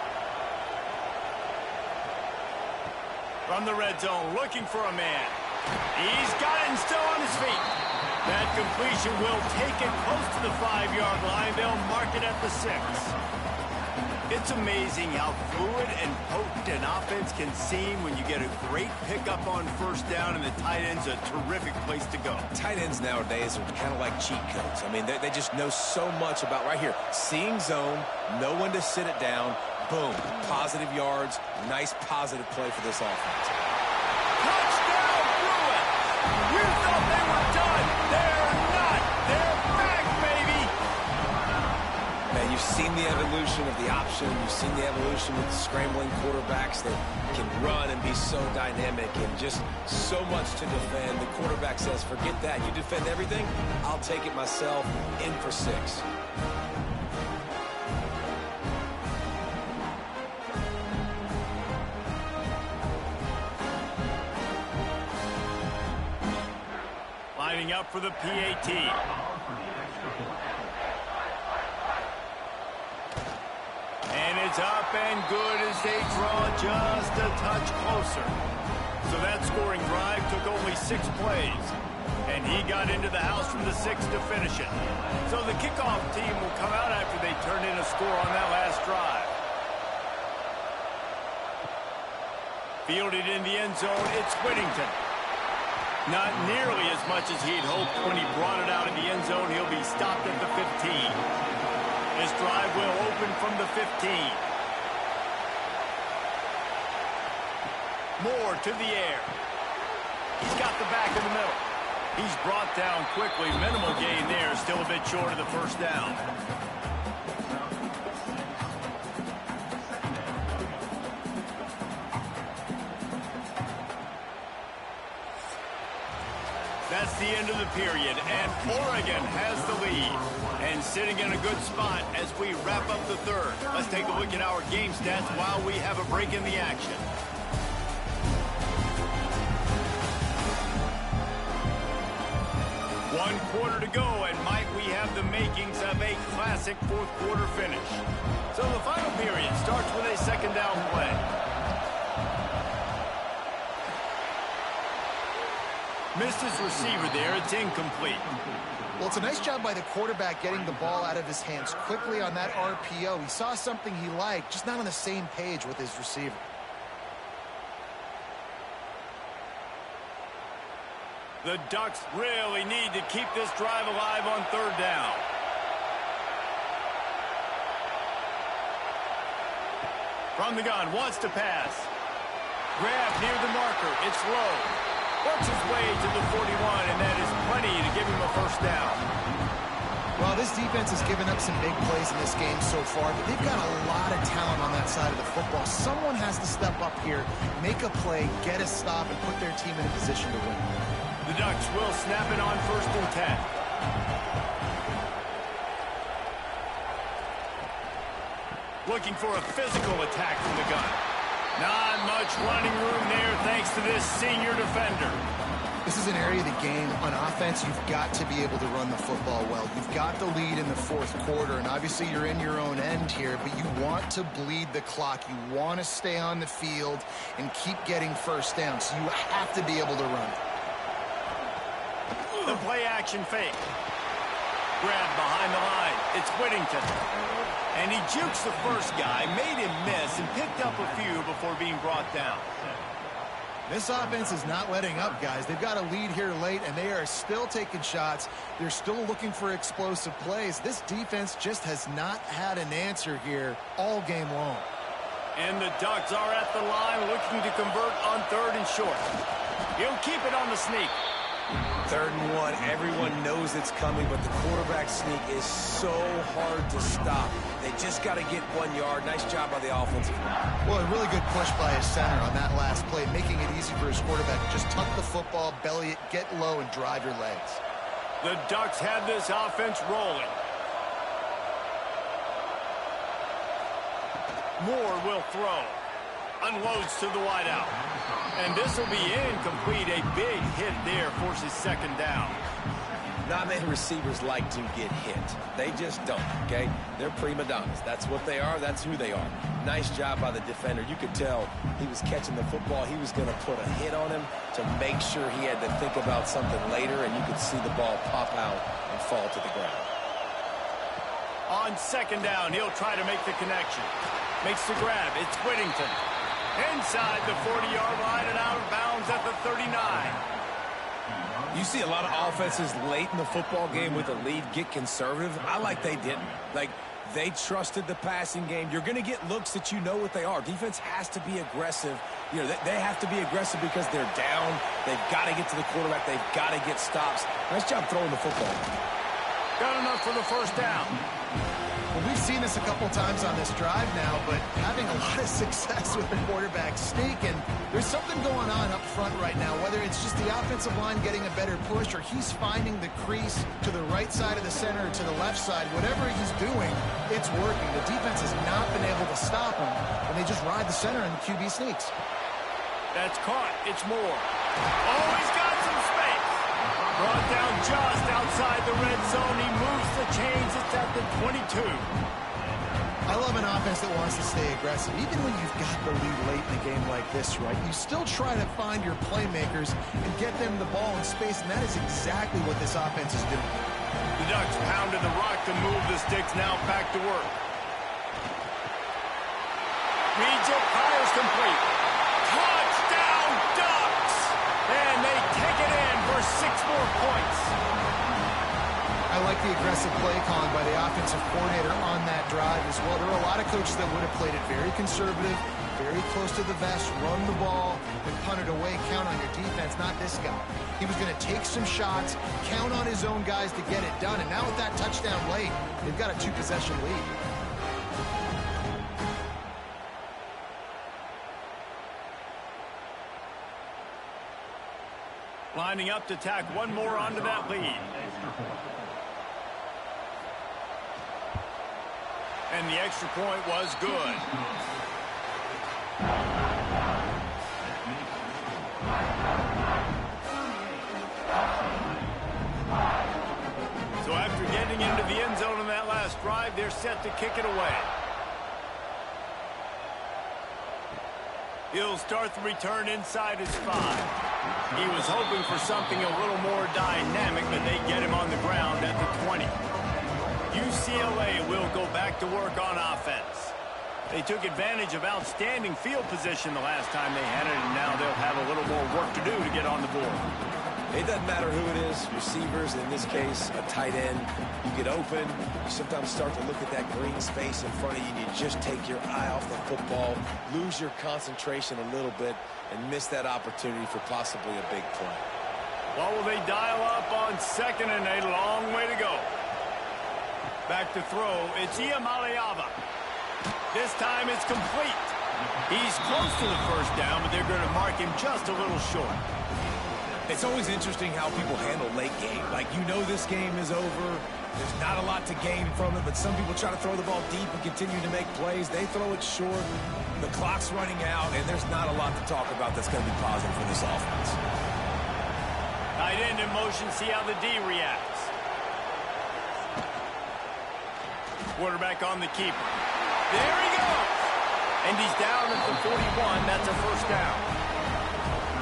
From the red zone, looking for a man. He's got it and still on his feet. That completion will take it close to the 5-yard line. They'll mark it at the 6. It's amazing how fluid and potent an offense can seem when you get a great pickup on first down, and the tight end's a terrific place to go. Tight ends nowadays are kind of like cheat codes. I mean, they just know so much about right here. Seeing zone, know when to sit it down, boom, positive yards, nice positive play for this offense. Touchdown, Bruin! You thought they were done. They're not. They're back, baby! Man, you've seen the evolution of the option. You've seen the evolution with scrambling quarterbacks that can run and be so dynamic and just so much to defend. The quarterback says, forget that. You defend everything, I'll take it myself. In for 6. Lining up for the PAT. And it's up and good as they draw just a touch closer. So that scoring drive took only 6 plays. And he got into the house from the 6 to finish it. So the kickoff team will come out after they turn in a score on that last drive. Fielded in the end zone, it's Whittington. Not nearly as much as he'd hoped when he brought it out of the end zone. He'll be stopped at the 15. This drive will open from the 15. Moore to the air. He's got the back in the middle. He's brought down quickly. Minimal gain there. Still a bit short of the first down. That's the end of the period, and Oregon has the lead. And sitting in a good spot as we wrap up the third. Let's take a look at our game stats while we have a break in the action. One quarter to go, and Mike, we have the makings of a classic fourth quarter finish. So the final period starts with a second down play. Missed his receiver there. It's incomplete. Well, it's a nice job by the quarterback getting the ball out of his hands quickly on that RPO. He saw something he liked, just not on the same page with his receiver. The Ducks really need to keep this drive alive on third down. From the gun, wants to pass. Grab near the marker. It's low. Works his way to the 41, and that is plenty to give him a first down. Well, this defense has given up some big plays in this game so far, but they've got a lot of talent on that side of the football. Someone has to step up here, make a play, get a stop, and put their team in a position to win. The Ducks will snap it on 1st and 10. Looking for a physical attack from the gun. Not much running room there thanks to this senior defender. This is an area of the game. On offense, you've got to be able to run the football well. You've got the lead in the fourth quarter, and obviously you're in your own end here, but you want to bleed the clock. You want to stay on the field and keep getting first down, so you have to be able to run. The play-action fake. Grab behind the line. It's Whittington. And he jukes the first guy, made him miss, and picked up a few before being brought down. This offense is not letting up, guys. They've got a lead here late, and they are still taking shots. They're still looking for explosive plays. This defense just has not had an answer here all game long. And the Ducks are at the line looking to convert on 3rd and short. He'll keep it on the sneak. 3rd and 1, everyone knows it's coming, but the quarterback sneak is so hard to stop. They just got to get 1 yard. Nice job by the offensive line. Well, a really good push by his center on that last play, making it easy for his quarterback to just tuck the football, belly it, get low, and drive your legs. The Ducks have this offense rolling. Moore will throw. Unloads to the wideout. And this will be incomplete. A big hit there forces second down. Not many receivers like to get hit. They just don't, okay? They're prima donnas. That's what they are. That's who they are. Nice job by the defender. You could tell he was catching the football. He was going to put a hit on him to make sure he had to think about something later, and you could see the ball pop out and fall to the ground. On second down, he'll try to make the connection. Makes the grab. It's Whittington. Inside the 40-yard line and out of bounds at the 39. You see a lot of offenses late in the football game with a lead get conservative. I like they didn't. Like, they trusted the passing game. You're going to get looks that you know what they are. Defense has to be aggressive. You know, they have to be aggressive because they're down. They've got to get to the quarterback. They've got to get stops. Nice job throwing the football. Got enough for the first down. Well, we've seen this a couple times on this drive now, but having a lot of success with the quarterback sneak, and there's something going on up front right now, whether it's just the offensive line getting a better push or he's finding the crease to the right side of the center or to the left side. Whatever he's doing, it's working. The defense has not been able to stop him, and they just ride the center and the QB sneaks. That's caught. It's Moore. Oh, he's got some space. Brought down just outside the red zone. He moves the chains. It's at the 22. I love an offense that wants to stay aggressive. Even when you've got the lead late in a game like this, right, you still try to find your playmakers and get them the ball in space, and that is exactly what this offense is doing. The Ducks pounded the rock to move the sticks. Now back to work. Reads it. Fires complete. Touchdown, Ducks! And they take it in for 6 more points. I like the aggressive play calling by the offensive coordinator on that drive as well. There are a lot of coaches that would have played it very conservative, very close to the vest, run the ball, and punt it away, count on your defense, not this guy. He was going to take some shots, count on his own guys to get it done, and now with that touchdown late, they've got a 2-possession lead. Lining up to tack one more onto that lead. And the extra point was good. So after getting into the end zone in that last drive, they're set to kick it away. He'll start the return inside his 5. He was hoping for something a little more dynamic, but they get him on the ground at the 20. UCLA will go back to work on offense. They took advantage of outstanding field position the last time they had it, and now they'll have a little more work to do to get on the board. It doesn't matter who it is, receivers, in this case, a tight end. You get open, you sometimes start to look at that green space in front of you, and you just take your eye off the football, lose your concentration a little bit, and miss that opportunity for possibly a big play. Well, will they dial up on 2nd and a long way to go? Back to throw, it's Iamaleava. This time it's complete. He's close to the first down, but they're going to mark him just a little short. It's always interesting how people handle late game. Like, you know this game is over. There's not a lot to gain from it, but some people try to throw the ball deep and continue to make plays. They throw it short. The clock's running out, and there's not a lot to talk about that's going to be positive for this offense. Tight end in motion, see how the D reacts. Quarterback on the keeper. There he goes! And he's down at the 41. That's a first down.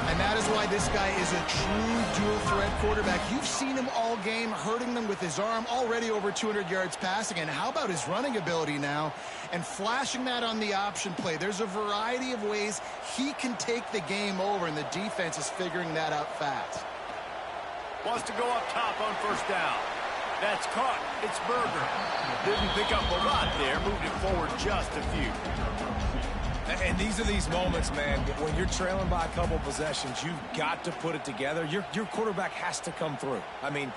And that is why this guy is a true dual-threat quarterback. You've seen him all game, hurting them with his arm, already over 200 yards passing. And how about his running ability now? And flashing that on the option play. There's a variety of ways he can take the game over, and the defense is figuring that out fast. Wants to go up top on first down. That's caught. It's Berger. Didn't pick up a lot there. Moved it forward just a few. And these are these moments, man, when you're trailing by a couple possessions, you've got to put it together. Your quarterback has to come through. I mean,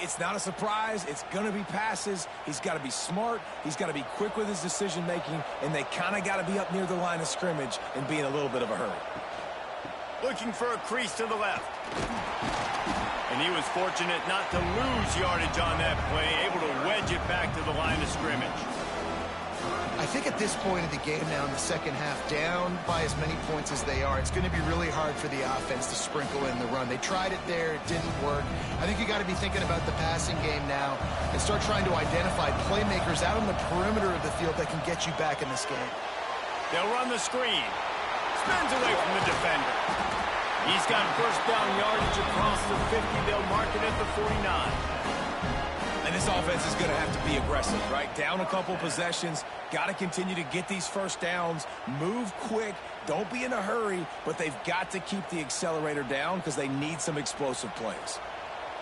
it's not a surprise. It's going to be passes. He's got to be smart. He's got to be quick with his decision-making, and they kind of got to be up near the line of scrimmage and be in a little bit of a hurry. Looking for a crease to the left. And he was fortunate not to lose yardage on that play, able to wedge it back to the line of scrimmage. I I think at this point of the game now in the second half, down by as many points as they are, it's going to be really hard for the offense to sprinkle in the run. They tried it there. It didn't work. I think you got to be thinking about the passing game now and start trying to identify playmakers out on the perimeter of the field that can get you back in this game. They'll run the screen. Spins away from the defender. He's got first down yardage across the 50. They'll mark it at the 49. And this offense is going to have to be aggressive, right? Down a couple possessions. Got to continue to get these first downs. Move quick. Don't be in a hurry. But they've got to keep the accelerator down because they need some explosive plays.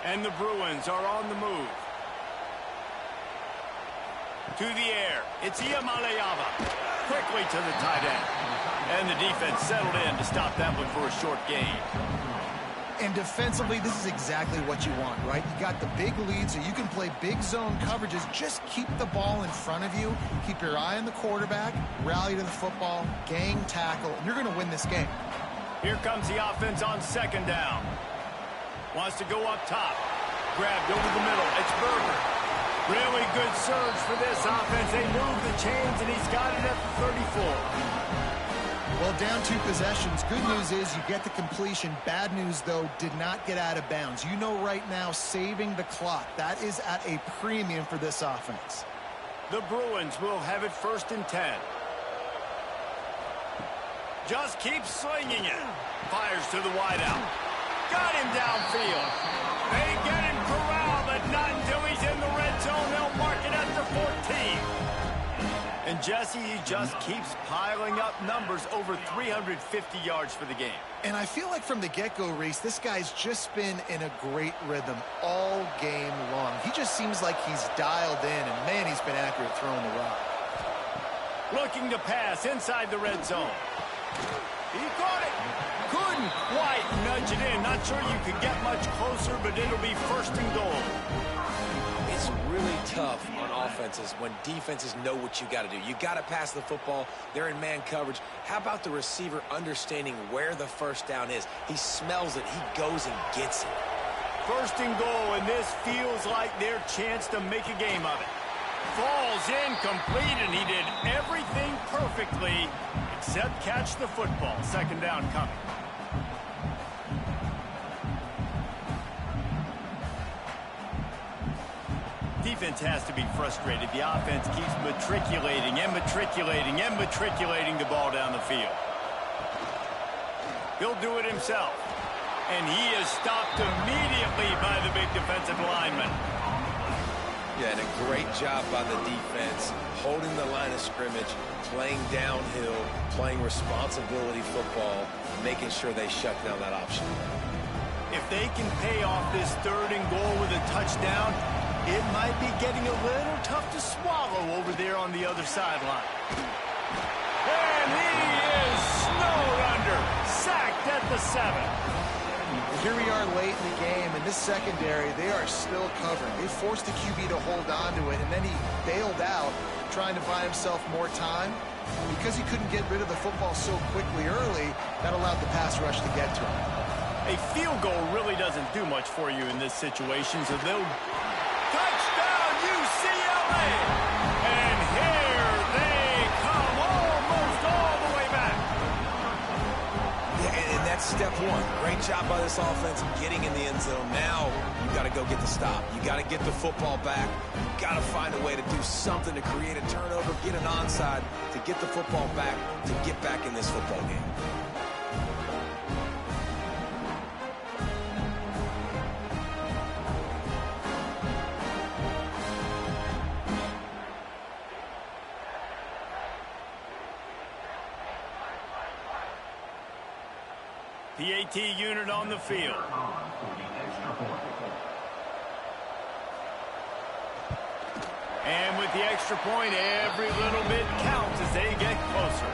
And the Bruins are on the move. To the air. It's Iamaleava. Quickly to the tight end. And the defense settled in to stop that one for a short gain. And defensively, this is exactly what you want, right? You got the big lead, so you can play big zone coverages. Just keep the ball in front of you. Keep your eye on the quarterback. Rally to the football. Gang tackle. And you're going to win this game. Here comes the offense on second down. Wants to go up top. Grabbed over the middle. It's Berger. Really good surge for this offense. They move the chains, and he's got it at the 34. Well, down 2 possessions. Good news is you get the completion. Bad news, though, did not get out of bounds. You know right now, saving the clock. That is at a premium for this offense. The Bruins will have it first and 10. Just keeps slinging it. Fires to the wideout. Got him downfield. They get him corralled, but not until he's in the red zone. They'll mark it at the 14. And Jesse, he just keeps piling up numbers, over 350 yards for the game. And I feel like from the get-go, Reese, this guy's just been in a great rhythm all game long. He just seems like he's dialed in, and man, he's been accurate throwing the rock. Looking to pass inside the red zone. He caught it. Couldn't quite nudge it in. Not sure you could get much closer, but it'll be first and goal. It's really tough on offenses when defenses know what you got to do. You got to pass the football. They're in man coverage. How about the receiver understanding where the first down is? He smells it. He goes and gets it. First and goal, and this feels like their chance to make a game of it. Falls incomplete, and he did everything perfectly except catch the football. Second down coming. Defense has to be frustrated. The offense keeps matriculating and matriculating and matriculating the ball down the field. He'll do it himself. And he is stopped immediately by the big defensive lineman. Yeah, and a great job by the defense, holding the line of scrimmage, playing downhill, playing responsibility football, making sure they shut down that option. If they can pay off this third and goal with a touchdown, it might be getting a little tough to swallow over there on the other sideline. And he is snowed under, sacked at the 7. Here we are late in the game, and this secondary, they are still covering. They forced the QB to hold on to it, and then he bailed out, trying to buy himself more time. Because he couldn't get rid of the football so quickly early, that allowed the pass rush to get to him. A field goal really doesn't do much for you in this situation, so they'll... Touchdown, UCLA! And here they come, almost all the way back. Yeah, and that's step one. Great job by this offense getting in the end zone. Now you got to go get the stop. You got to get the football back. You got to find a way to do something to create a turnover, get an onside, to get the football back, to get back in this football game. PAT unit on the field. And with the extra point, every little bit counts as they get closer.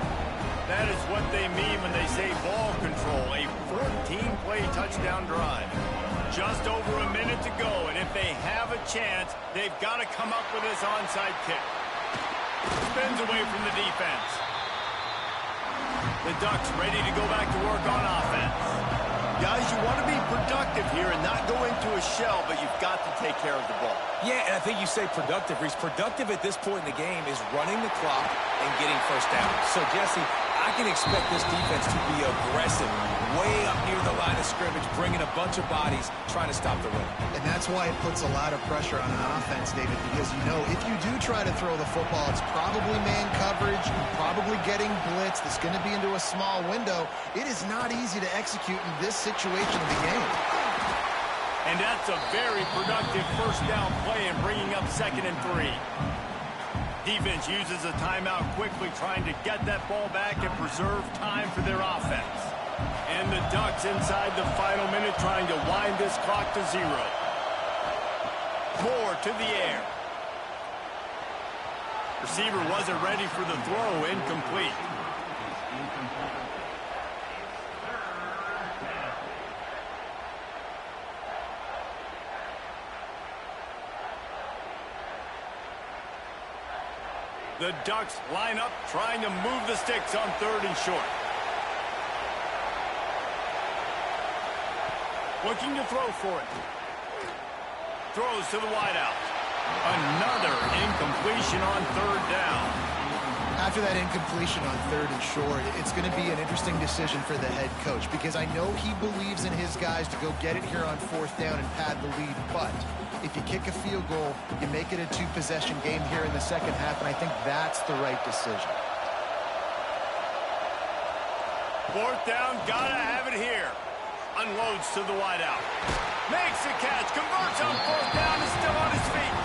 That is what they mean when they say ball control, a 14-play touchdown drive. Just over a minute to go, and if they have a chance, they've got to come up with this onside kick. Spins away from the defense. The Ducks ready to go back to work on offense. Guys, you want to be productive here and not go into a shell, but you've got to take care of the ball. Yeah, and I think you say productive, Reese. Productive at this point in the game is running the clock and getting first down. So, Jesse, I can expect this defense to be aggressive, way up near the line of scrimmage, bringing a bunch of bodies, trying to stop the run. And that's why it puts a lot of pressure on an offense, David, because you know if you do try to throw the football, it's probably man coverage, probably getting blitzed. It's going to be into a small window. It is not easy to execute in this situation of the game. And that's a very productive first down play and bringing up 2nd and 3. Defense uses a timeout quickly, trying to get that ball back and preserve time for their offense. And the Ducks inside the final minute trying to wind this clock to 0. Moore to the air. Receiver wasn't ready for the throw, incomplete. The Ducks line up, trying to move the sticks on 3rd and short. Looking to throw for it. Throws to the wideout. Another incompletion on 3rd down. After that incompletion on 3rd and short, it's going to be an interesting decision for the head coach because I know he believes in his guys to go get it here on 4th down and pad the lead, but if you kick a field goal, you make it a 2-possession game here in the second half, and I think that's the right decision. 4th down, gotta have it here. Unloads to the wideout. Makes the catch, converts on 4th down, is still on his feet.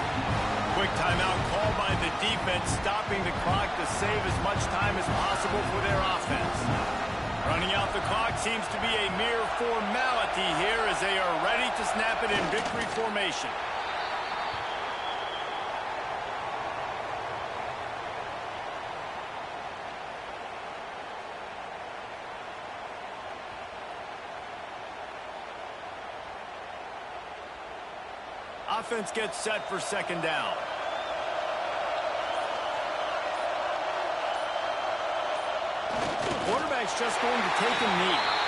Quick timeout called by the defense, stopping the clock to save as much time as possible for their offense. Running out the clock seems to be a mere formality here as they are ready to snap it in victory formation. Offense gets set for 2nd down. Quarterback's just going to take a knee.